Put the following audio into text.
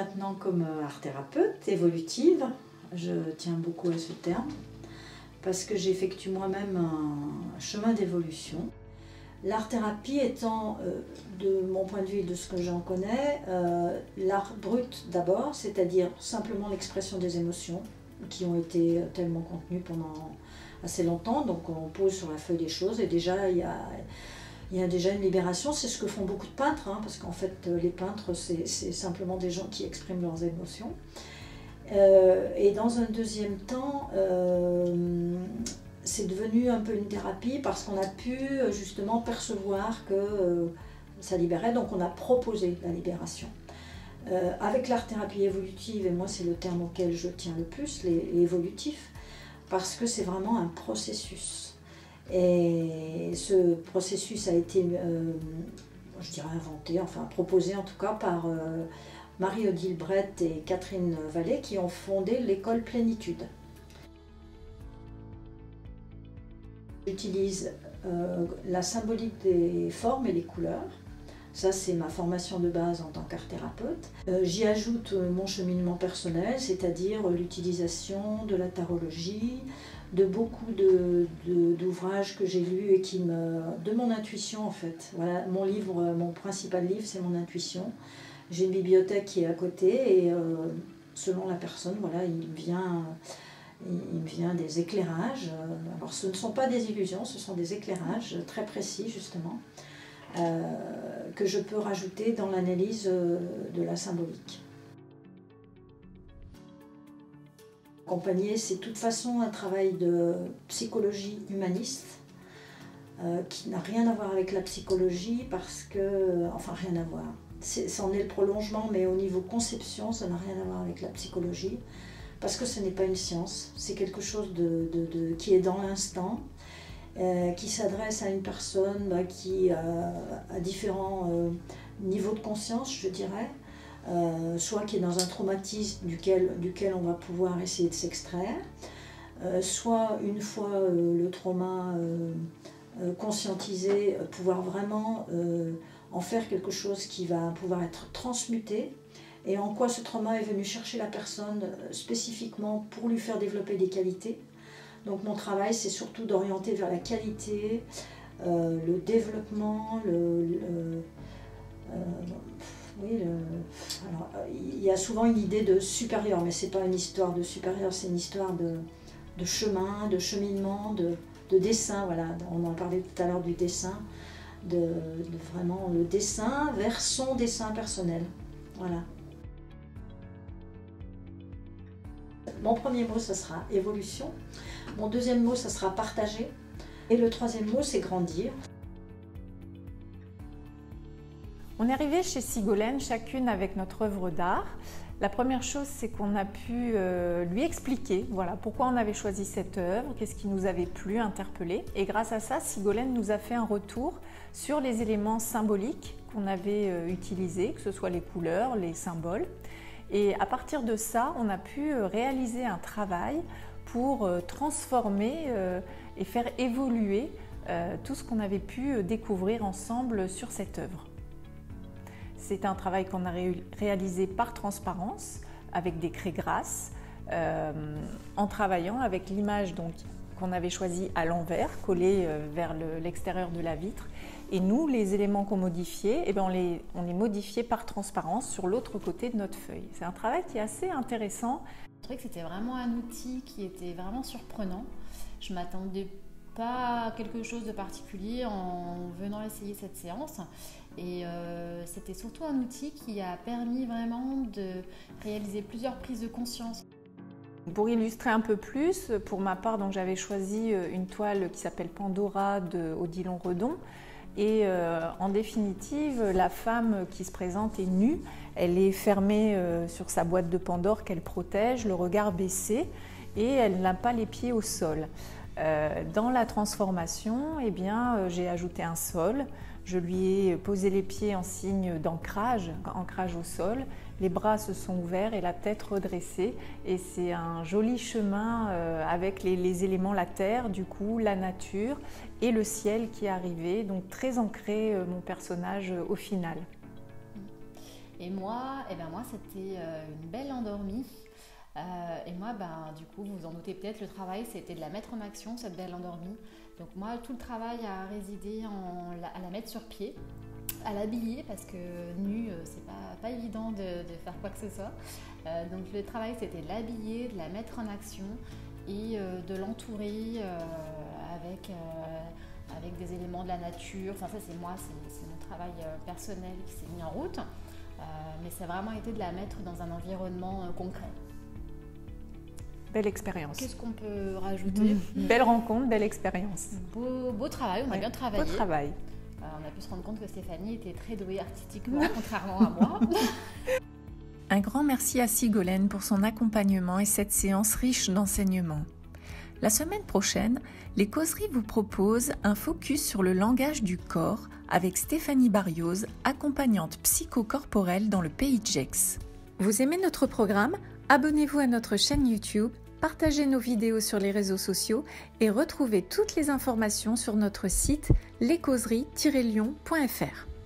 maintenant comme art thérapeute évolutive. Je tiens beaucoup à ce terme parce que j'effectue moi-même un chemin d'évolution. L'art-thérapie étant, de mon point de vue et de ce que j'en connais, l'art brut d'abord, c'est-à-dire simplement l'expression des émotions qui ont été tellement contenues pendant assez longtemps. Donc on pose sur la feuille des choses et déjà il y a déjà une libération. C'est ce que font beaucoup de peintres, hein, parce qu'en fait les peintres c'est simplement des gens qui expriment leurs émotions. Et dans un deuxième temps, c'est devenu un peu une thérapie parce qu'on a pu justement percevoir que ça libérait, donc on a proposé la libération. Avec l'art-thérapie évolutive, et moi c'est le terme auquel je tiens le plus, l'évolutif, parce que c'est vraiment un processus. Et ce processus a été, je dirais inventé, enfin proposé en tout cas par Marie-Odile Brett et Catherine Vallée qui ont fondé l'école Plénitude. J'utilise la symbolique des formes et les couleurs. Ça, c'est ma formation de base en tant qu'art thérapeute. J'y ajoute mon cheminement personnel, c'est-à-dire l'utilisation de la tarologie, de beaucoup d'ouvrages que j'ai lus et de mon intuition en fait. Voilà, mon principal livre, c'est mon intuition. J'ai une bibliothèque qui est à côté et selon la personne, voilà, il me vient des éclairages. Alors ce ne sont pas des illusions, ce sont des éclairages très précis justement, que je peux rajouter dans l'analyse de la symbolique. Accompagner, c'est de toute façon un travail de psychologie humaniste qui n'a rien à voir avec la psychologie parce que, enfin rien à voir. C'en est le prolongement, mais au niveau conception, ça n'a rien à voir avec la psychologie parce que ce n'est pas une science, c'est quelque chose qui est dans l'instant, qui s'adresse à une personne qui a différents niveaux de conscience, je dirais, soit qui est dans un traumatisme duquel on va pouvoir essayer de s'extraire, soit une fois le trauma conscientisé, pouvoir vraiment en faire quelque chose qui va pouvoir être transmuté, et en quoi ce trauma est venu chercher la personne spécifiquement pour lui faire développer des qualités. Donc mon travail, c'est surtout d'orienter vers la qualité, le développement, alors, il y a souvent une idée de supérieur, mais ce n'est pas une histoire de supérieur, c'est une histoire de chemin, de cheminement, de dessin. Voilà. On en parlait tout à l'heure du dessin, de vraiment le dessin vers son dessin personnel. Voilà. Mon premier mot, ça sera évolution. Mon deuxième mot, ça sera partager. Et le troisième mot, c'est grandir. On est arrivé chez Sigolène, chacune avec notre œuvre d'art. La première chose, c'est qu'on a pu lui expliquer voilà, pourquoi on avait choisi cette œuvre, qu'est-ce qui nous avait plu, interpellé. Et grâce à ça, Sigolène nous a fait un retour sur les éléments symboliques qu'on avait utilisés, que ce soit les couleurs, les symboles. Et à partir de ça, on a pu réaliser un travail pour transformer et faire évoluer tout ce qu'on avait pu découvrir ensemble sur cette œuvre. C'est un travail qu'on a réalisé par transparence, avec des craies grasses, en travaillant avec l'image qu'on avait choisie à l'envers, collée vers l'extérieur de la vitre. Et nous, les éléments qu'on modifiait, eh bien, on les modifiait par transparence sur l'autre côté de notre feuille. C'est un travail qui est assez intéressant. Je trouvais que c'était vraiment un outil qui était vraiment surprenant. Je ne m'attendais pas à quelque chose de particulier en venant essayer cette séance. Et c'était surtout un outil qui a permis vraiment de réaliser plusieurs prises de conscience. Pour illustrer un peu plus, pour ma part, j'avais choisi une toile qui s'appelle Pandora de Odilon Redon. Et en définitive, la femme qui se présente est nue. Elle est fermée sur sa boîte de Pandore qu'elle protège, le regard baissé, et elle n'a pas les pieds au sol. Dans la transformation, eh bien, j'ai ajouté un sol. Je lui ai posé les pieds en signe d'ancrage, ancrage au sol. Les bras se sont ouverts et la tête redressée. Et c'est un joli chemin avec les éléments, la terre, du coup, la nature et le ciel qui est arrivé. Donc très ancré mon personnage au final. Et moi, c'était une belle endormie. Et moi, du coup, vous vous en doutez peut-être, le travail, c'était de la mettre en action, cette belle endormie. Donc moi, tout le travail a résidé à la mettre sur pied, à l'habiller, parce que nue, c'est pas évident de faire quoi que ce soit. Donc le travail, c'était de l'habiller, de la mettre en action et de l'entourer avec des éléments de la nature. Enfin ça, c'est moi, c'est mon travail personnel qui s'est mis en route. Mais ça a vraiment été de la mettre dans un environnement concret. Belle expérience. Qu'est-ce qu'on peut rajouter ? Belle rencontre, belle expérience. Beau travail, on a bien travaillé. Beau travail. On a pu se rendre compte que Stéphanie était très douée artistiquement, contrairement à moi. Un grand merci à Sigolène pour son accompagnement et cette séance riche d'enseignements. La semaine prochaine, les causeries vous proposent un focus sur le langage du corps avec Stéphanie Barrios, accompagnante psychocorporelle dans le pays de Gex. Vous aimez notre programme ? Abonnez-vous à notre chaîne YouTube, partagez nos vidéos sur les réseaux sociaux et retrouvez toutes les informations sur notre site lescauseries-lyon.fr.